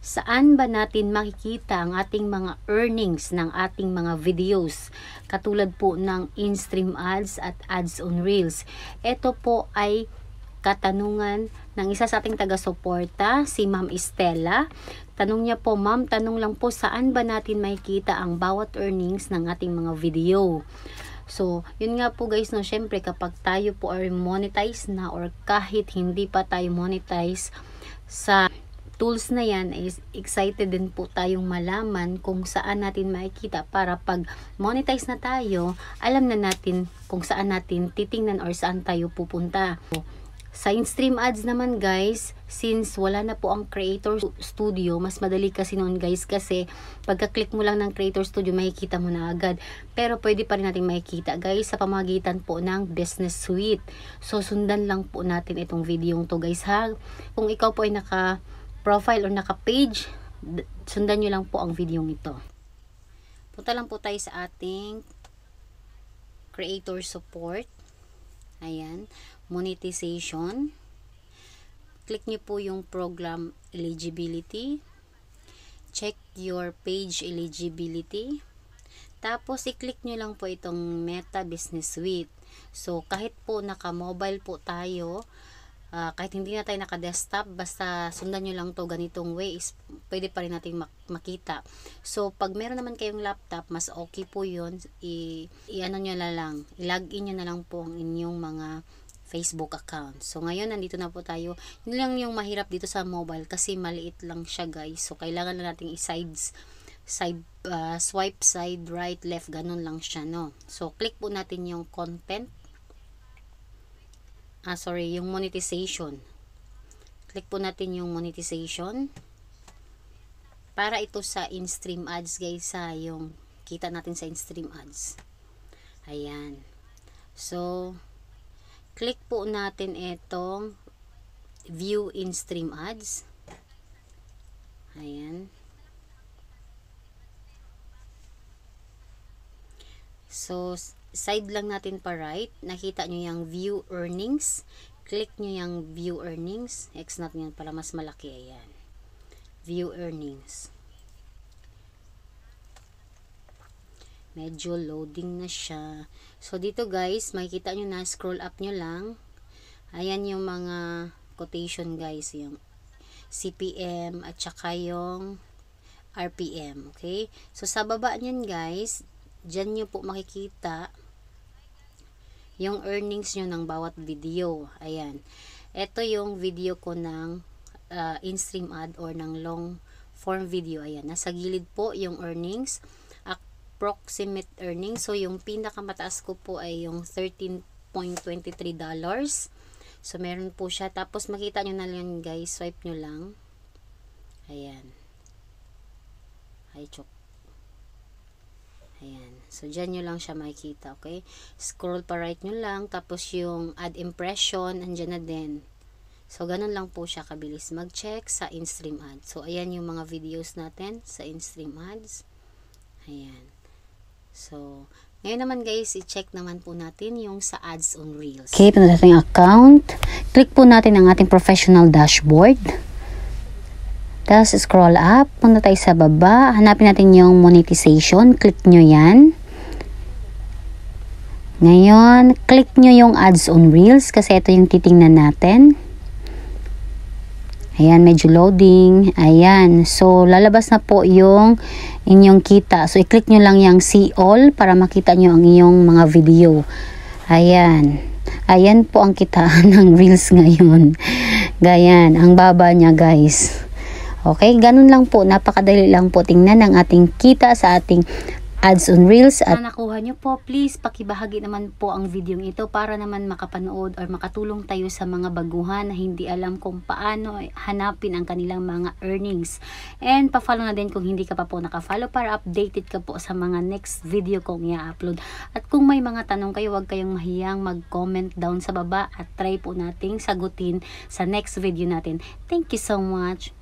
Saan ba natin makikita ang ating mga earnings ng ating mga videos? Katulad po ng in-stream ads at ads on Reels. Ito po ay katanungan ng isa sa ating taga-suporta, si Ma'am Estela. Tanong niya po, Ma'am, tanong lang po, saan ba natin makikita ang bawat earnings ng ating mga video? So, yun nga po guys, no, syempre kapag tayo po ay monetize na or kahit hindi pa tayo monetize sa tools na yan, is excited din po tayong malaman kung saan natin makikita para pag monetize na tayo, alam na natin kung saan natin titingnan or saan tayo pupunta. Sa in-stream ads naman guys, since wala na po ang Creator Studio, mas madali kasi noon guys, kasi pagka-click mo lang ng Creator Studio, makikita mo na agad. Pero pwede pa rin natin makikita guys sa pamamagitan po ng Business Suite. So sundan lang po natin itong video to guys ha. Kung ikaw po ay naka-profile or naka-page, sundan nyo lang po ang video ito. Punta lang po tayo sa ating Creator Support. Ayan, monetization. Click nyo po yung program eligibility. Check your page eligibility. Tapos, i-click nyo lang po itong Meta Business Suite. So, kahit po naka-mobile po tayo, kahit hindi na tayo naka-desktop, basta sundan nyo lang to ganitong way, is pwede pa rin natin makita. So, pag meron naman kayong laptop, mas okay po yun. I-ano nyo na lang, i-login nyo na lang po ang inyong mga Facebook account. So, ngayon, nandito na po tayo. Yun lang yung mahirap dito sa mobile kasi maliit lang siya guys. So, kailangan na natin swipe side, right, left, ganun lang siya, no? So, click po natin yung content. Yung monetization. Click po natin yung monetization. Para ito sa in-stream ads guys, yung kita natin sa in-stream ads. Ayan. So, click po natin itong view in-stream ads. Ayan. So, side lang natin pa right. Nakita nyo yung view earnings. Click nyo yung view earnings. X natin yan para mas malaki. Ayan. View earnings. Medyo loading na siya. So, dito guys, makikita nyo na, scroll up nyo lang. Ayan yung mga quotation guys. Yung CPM at saka yung RPM. Okay? So, sa baba nyan guys, dyan nyo po makikita yung earnings nyo ng bawat video. Ayan. Ito yung video ko ng in-stream ad or ng long form video. Ayan. Nasa gilid po yung earnings. Approximate earnings. So, yung pinakamataas ko po ay yung $13.23. So, meron po siya. Tapos, makita nyo na lang guys. Swipe nyo lang. Ayan. Ay, chok. Ayan. So, dyan nyo lang siya makikita. Okay? Scroll pa right nyo lang. Tapos, yung add impression, andyan na din. So, ganun lang po siya kabilis mag-check sa in-stream ads. So, ayan yung mga videos natin sa in-stream ads. Ayan. So, ngayon naman guys, i-check naman po natin yung sa ads on Reels. Okay, punta natin yung account. Click po natin ang ating professional dashboard. Tapos, scroll up. Punta tayo sa baba. Hanapin natin yung monetization. Click nyo yan. Ngayon, click nyo yung ads on Reels kasi ito yung titingnan natin. Ayan, medyo loading. Ayan. So, lalabas na po yung inyong kita. So, i-click nyo lang yung see all para makita nyo ang iyong mga video. Ayan. Ayan po ang kitaan ng Reels ngayon. Ganyan. Ang baba niya guys. Okay, ganun lang po. Napakadali lang po tingnan ang ating kita sa ating ads on Reels. At nakuha nyo po, please pakibahagi naman po ang video ito para naman makapanood or makatulong tayo sa mga baguhan na hindi alam kung paano hanapin ang kanilang mga earnings. And pa-follow na din kung hindi ka pa po naka-follow para updated ka po sa mga next video kong i-upload. At kung may mga tanong kayo, huwag kayong mahiyang mag-comment down sa baba at try po nating sagutin sa next video natin. Thank you so much.